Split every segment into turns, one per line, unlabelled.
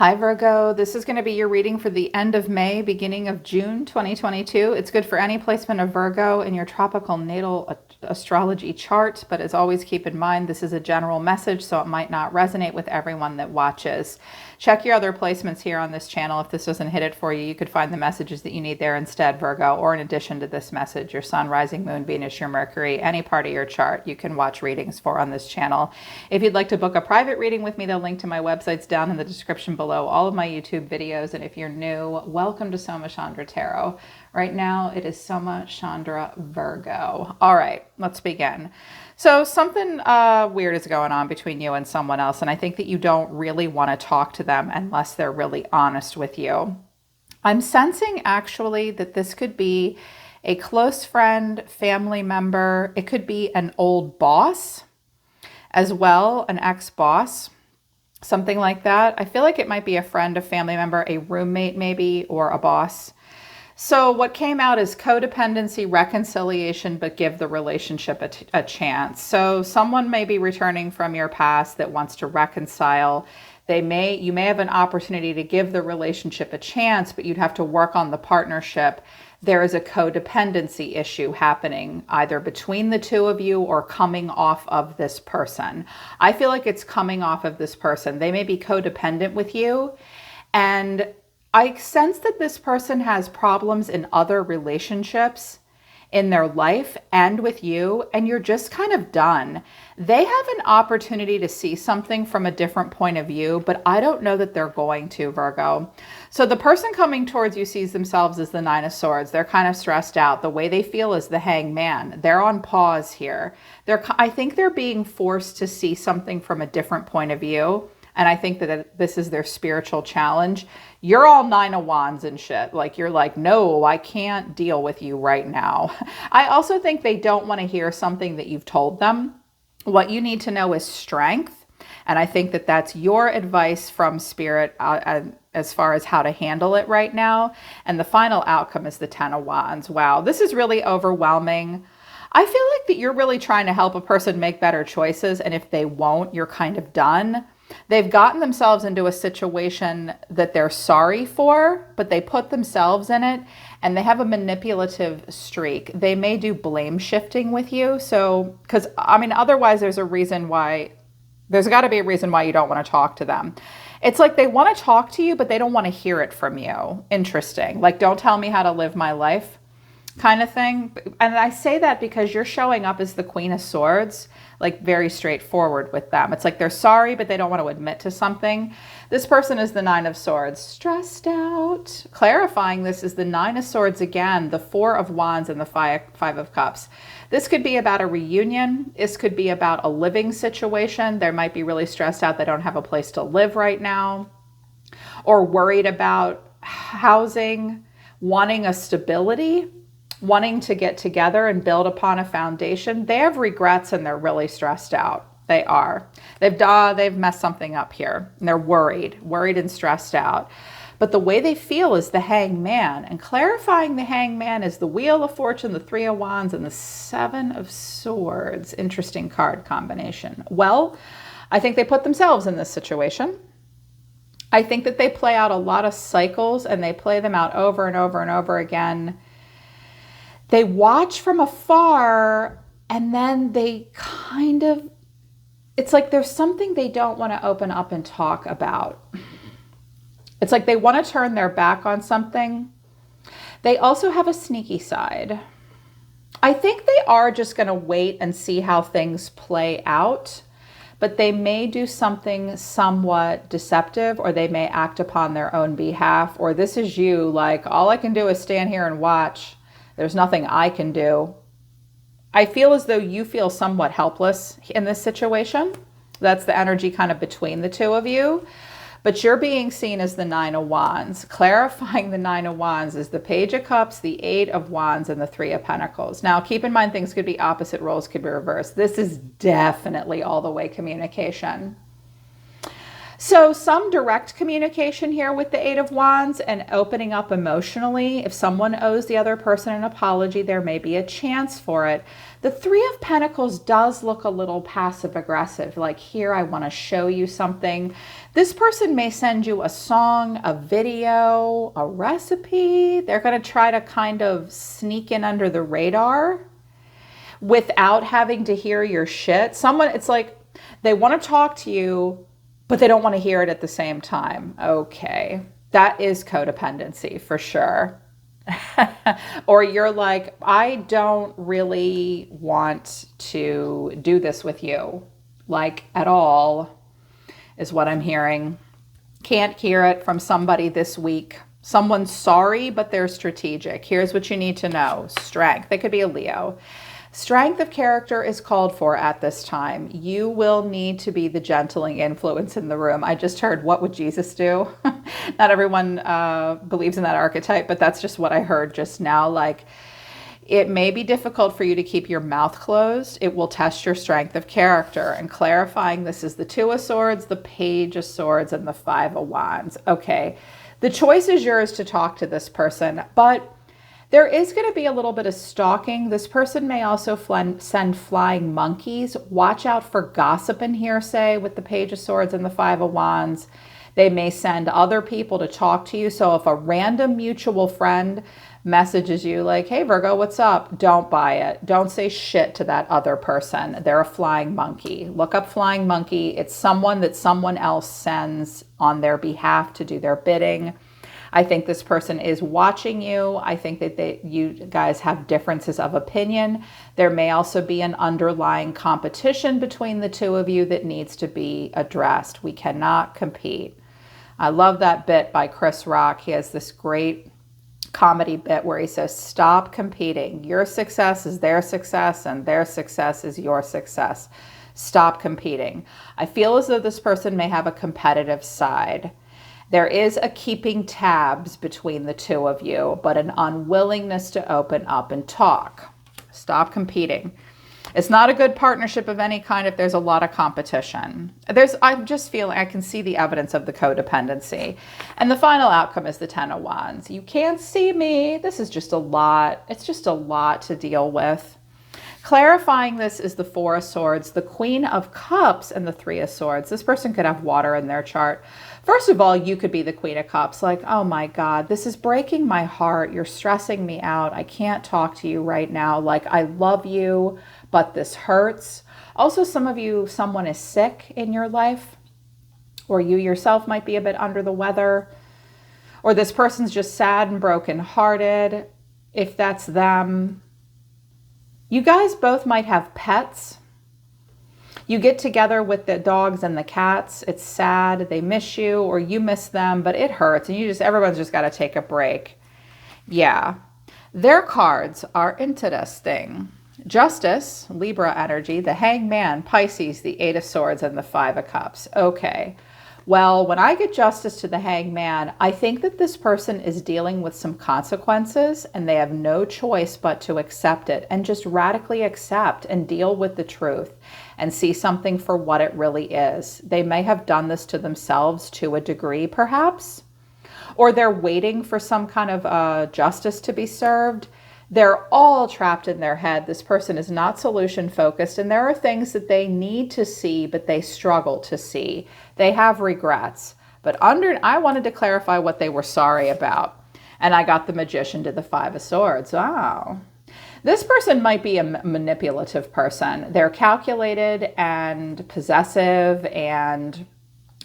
Hi Virgo, this is going to be your reading for the end of May, beginning of June 2022. It's good for any placement of Virgo in your tropical natal astrology chart, but as always keep in mind this is a general message, so it might not resonate with everyone that watches. Check your other placements here on this channel. If this doesn't hit it for you, you could find the messages that you need there instead, Virgo, or in addition to this message, your Sun, Rising, Moon, Venus, your Mercury, any part of your chart you can watch readings for on this channel. If you'd like to book a private reading with me, the link to my website's down in the description below all of my YouTube videos. And if you're new, welcome to Soma Chandra Tarot. Right now it is Soma Chandra Virgo. All right, let's begin. So something weird is going on between you and someone else, and I think that you don't really want to talk to them unless they're really honest with you. I'm sensing actually that this could be a close friend, family member. It could be an old boss as well, an ex-boss, something like that. I feel like it might be a friend, a family member, a roommate maybe, or a boss. So what came out is codependency, reconciliation, but give the relationship a chance. So someone may be returning from your past that wants to reconcile. You may have an opportunity to give the relationship a chance, but you'd have to work on the partnership. There is a codependency issue happening either between the two of you or coming off of this person. I feel like it's coming off of this person. They may be codependent with you, and I sense that this person has problems in other relationships in their life and with you, and you're just kind of done. They have an opportunity to see something from a different point of view, but I don't know that they're going to, Virgo. So the person coming towards you sees themselves as the Nine of Swords. They're kind of stressed out. The way they feel is the Hangman. They're on pause here. I think they're being forced to see something from a different point of view. And I think that this is their spiritual challenge. You're all Nine of Wands and shit. Like, you're like, no, I can't deal with you right now. I also think they don't want to hear something that you've told them. What you need to know is strength. And I think that that's your advice from Spirit as far as how to handle it right now. And the final outcome is the Ten of Wands. Wow, this is really overwhelming. I feel like that you're really trying to help a person make better choices. And if they won't, you're kind of done. They've gotten themselves into a situation that they're sorry for, but they put themselves in it, and they have a manipulative streak. They may do blame shifting with you. So, because I mean, otherwise there's got to be a reason why you don't want to talk to them. It's like they want to talk to you, but they don't want to hear it from you. Interesting. Like, don't tell me how to live my life kind of thing. And I say that because you're showing up as the Queen of Swords, like very straightforward with them. It's like they're sorry, but they don't want to admit to something. This person is the Nine of Swords, stressed out. Clarifying, this is the Nine of Swords again, the Four of Wands, and the Five of Cups. This could be about a reunion. This could be about a living situation. They might be really stressed out. They don't have a place to live right now, or worried about housing, wanting a stability, wanting to get together and build upon a foundation. They have regrets and they're really stressed out. They are. They've messed something up here. And they're worried and stressed out. But the way they feel is the Hangman. And clarifying, the Hangman is the Wheel of Fortune, the Three of Wands, and the Seven of Swords. Interesting card combination. Well, I think they put themselves in this situation. I think that they play out a lot of cycles, and they play them out over and over and over again. They watch from afar, and then it's like there's something they don't want to open up and talk about. It's like they want to turn their back on something. They also have a sneaky side. I think they are just going to wait and see how things play out, but they may do something somewhat deceptive, or they may act upon their own behalf, or this is you, like, all I can do is stand here and watch. There's nothing I can do. I feel as though you feel somewhat helpless in this situation. That's the energy kind of between the two of you. But you're being seen as the Nine of Wands. Clarifying, the Nine of Wands is the Page of Cups, the Eight of Wands, and the Three of Pentacles. Now, keep in mind, things could be opposite, roles could be reversed. This is definitely all the way communication. So some direct communication here with the Eight of Wands and opening up emotionally. If someone owes the other person an apology, there may be a chance for it. The Three of Pentacles does look a little passive aggressive. Like, here, I want to show you something. This person may send you a song, a video, a recipe. They're going to try to kind of sneak in under the radar without having to hear your shit. It's like they want to talk to you, but they don't want to hear it at the same time. Okay, that is codependency for sure. Or you're like, I don't really want to do this with you, like, at all, is what I'm hearing. Can't hear it from somebody this week. Someone's sorry, but they're strategic. Here's what you need to know. Strength. They could be a Leo. Strength of character is called for at this time. You will need to be the gentling influence in the room. I just heard, what would Jesus do? Not everyone believes in that archetype, but that's just what I heard just now. Like, it may be difficult for you to keep your mouth closed. It will test your strength of character. And clarifying, this is the Two of Swords, the Page of Swords, and the Five of Wands. Okay, the choice is yours to talk to this person, but there is going to be a little bit of stalking. This person may also send flying monkeys. Watch out for gossip and hearsay with the Page of Swords and the Five of Wands. They may send other people to talk to you. So if a random mutual friend messages you like, hey, Virgo, what's up? Don't buy it. Don't say shit to that other person. They're a flying monkey. Look up flying monkey. It's someone that someone else sends on their behalf to do their bidding. I think this person is watching you. I think that you guys have differences of opinion. There may also be an underlying competition between the two of you that needs to be addressed. We cannot compete. I love that bit by Chris Rock. He has this great comedy bit where he says, stop competing. Your success is their success and their success is your success. Stop competing. I feel as though this person may have a competitive side. There is a keeping tabs between the two of you, but an unwillingness to open up and talk. Stop competing. It's not a good partnership of any kind if there's a lot of competition. I'm just feeling, I can see the evidence of the codependency. And the final outcome is the Ten of Wands. You can't see me. This is just a lot. It's just a lot to deal with. Clarifying this is the Four of Swords, the Queen of Cups, and the Three of Swords. This person could have water in their chart. First of all, you could be the Queen of Cups, like, oh my God, this is breaking my heart. You're stressing me out. I can't talk to you right now. Like, I love you, but this hurts. Also, some of you, someone is sick in your life, or you yourself might be a bit under the weather, or this person's just sad and brokenhearted. If that's them, you guys both might have pets. You get together with the dogs and the cats. It's sad. They miss you or you miss them, but it hurts. And everyone's just got to take a break. Yeah. Their cards are interesting. Justice, Libra energy, the Hangman, Pisces, the Eight of Swords, and the Five of Cups. Okay. Well, when I get justice to the Hangman, I think that this person is dealing with some consequences and they have no choice but to accept it and just radically accept and deal with the truth and see something for what it really is. They may have done this to themselves to a degree, perhaps, or they're waiting for some kind of justice to be served. They're all trapped in their head. This person is not solution focused, and there are things that they need to see, but they struggle to see. They have regrets. But I wanted to clarify what they were sorry about. And I got the Magician to the Five of Swords. Wow. This person might be a manipulative person. They're calculated and possessive and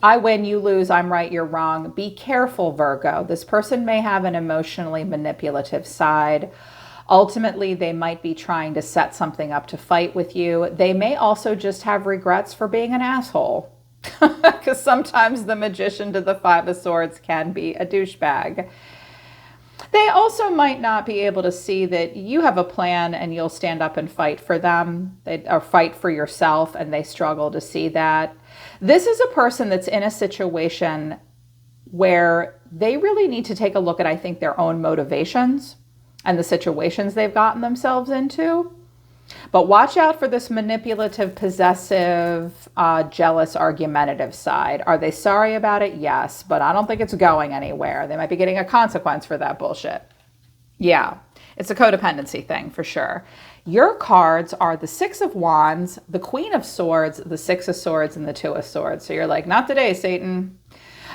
I win, you lose, I'm right, you're wrong. Be careful, Virgo. This person may have an emotionally manipulative side. Ultimately, they might be trying to set something up to fight with you. They may also just have regrets for being an asshole. Because sometimes the Magician to the Five of Swords can be a douchebag. They also might not be able to see that you have a plan and you'll stand up and fight for them or fight for yourself, and they struggle to see that. This is a person that's in a situation where they really need to take a look at, I think, their own motivations and the situations they've gotten themselves into. But watch out for this manipulative, possessive, jealous, argumentative side. Are they sorry about it? Yes, but I don't think it's going anywhere. They might be getting a consequence for that bullshit. Yeah, it's a codependency thing for sure. Your cards are the Six of Wands, the Queen of Swords, the Six of Swords, and the Two of Swords. So you're like, not today, Satan.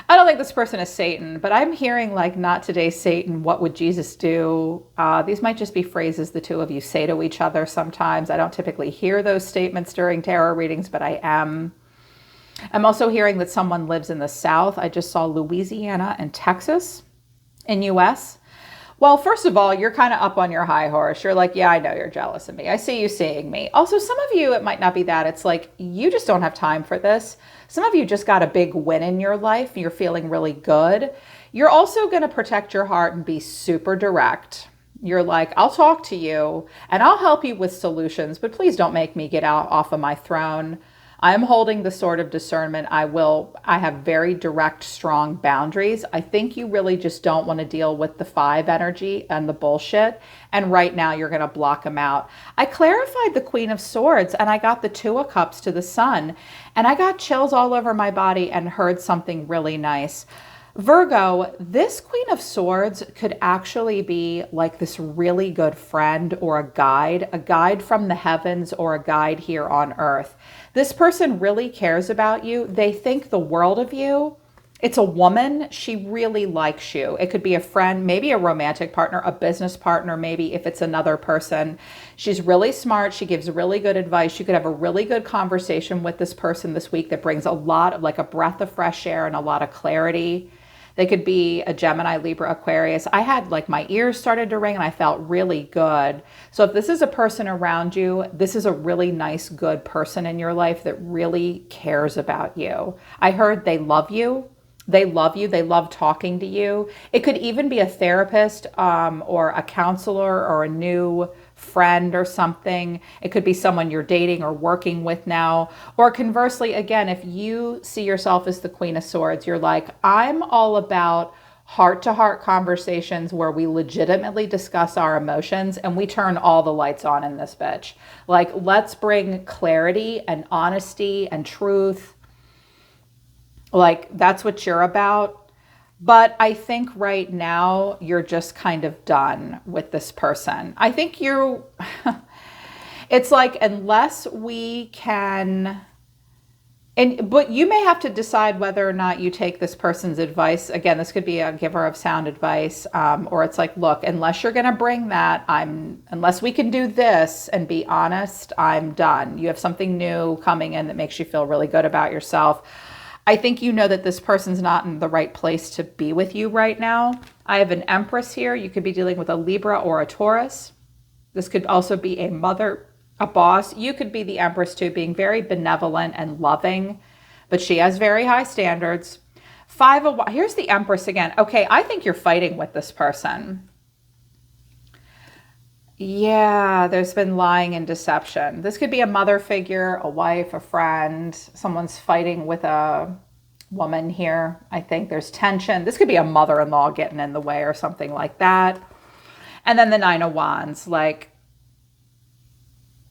I don't think this person is Satan, but I'm hearing like, not today, Satan. What would Jesus do? These might just be phrases the two of you say to each other sometimes. I don't typically hear those statements during tarot readings, but I am. I'm also hearing that someone lives in the South. I just saw Louisiana and Texas in US. Well, first of all, you're kind of up on your high horse. You're like, yeah, I know you're jealous of me. I see you seeing me. Also, some of you, it might not be that. It's like, you just don't have time for this. Some of you just got a big win in your life. You're feeling really good. You're also going to protect your heart and be super direct. You're like, I'll talk to you and I'll help you with solutions, but please don't make me get out off of my throne. I'm holding the sword of discernment. I have very direct, strong boundaries. I think you really just don't want to deal with the 5 energy and the bullshit. And right now you're going to block them out. I clarified the Queen of Swords and I got the Two of Cups to the Sun and I got chills all over my body and heard something really nice. Virgo, this Queen of Swords could actually be like this really good friend or a guide from the heavens or a guide here on earth. This person really cares about you. They think the world of you. It's a woman. She really likes you. It could be a friend, maybe a romantic partner, a business partner, maybe if it's another person. She's really smart. She gives really good advice. You could have a really good conversation with this person this week that brings a lot of like a breath of fresh air and a lot of clarity. They could be a Gemini, Libra, Aquarius. I had like my ears started to ring and I felt really good. So if this is a person around you, this is a really nice, good person in your life that really cares about you. I heard they love you. They love you. They love talking to you. It could even be a therapist or a counselor or a new friend or something. It could be someone you're dating or working with now. Or conversely, again, if you see yourself as the Queen of Swords, you're like, I'm all about heart-to-heart conversations where we legitimately discuss our emotions and we turn all the lights on in this bitch. Like, let's bring clarity and honesty and truth. Like, that's what you're about. But I think right now you're just kind of done with this person. I think it's like, unless we can, but you may have to decide whether or not you take this person's advice. Again, this could be a giver of sound advice, or it's like, look, unless you're going to bring that, unless we can do this and be honest, I'm done. You have something new coming in that makes you feel really good about yourself. I think you know that this person's not in the right place to be with you right now. I have an Empress here. You could be dealing with a Libra or a Taurus. This could also be a mother, a boss. You could be the Empress too, being very benevolent and loving, but she has very high standards. Here's the Empress again. Okay, I think you're fighting with this person. Yeah, there's been lying and deception. This could be a mother figure, a wife, a friend. Someone's fighting with a woman here. I think there's tension. This could be a mother-in-law getting in the way or something like that. And then the Nine of Wands, like,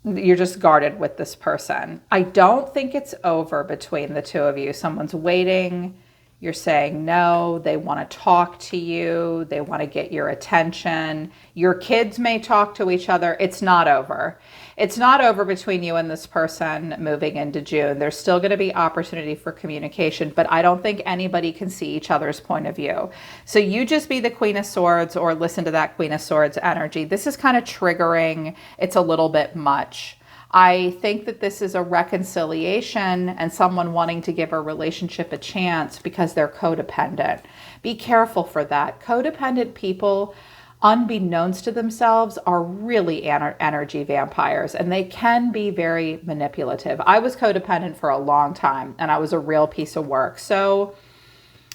you're just guarded with this person. I don't think it's over between the two of you. Someone's waiting. You're saying no. They want to talk to you. They want to get your attention. Your kids may talk to each other. It's not over. It's not over between you and this person moving into June. There's still going to be opportunity for communication, but I don't think anybody can see each other's point of view. So you just be the Queen of Swords or listen to that Queen of Swords energy. This is kind of triggering. It's a little bit much. I think that this is a reconciliation and someone wanting to give a relationship a chance because they're codependent. Be careful for that. Codependent people, unbeknownst to themselves, are really energy vampires, and they can be very manipulative. I was codependent for a long time, and I was a real piece of work. So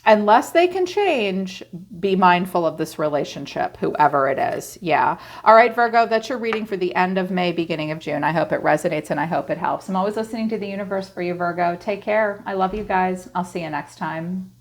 unless they can change, be mindful of this relationship, whoever it is. Yeah. All right, Virgo, that's your reading for the end of May, beginning of June. I hope it resonates and I hope it helps. I'm always listening to the universe for you, Virgo. Take care. I love you guys. I'll see you next time.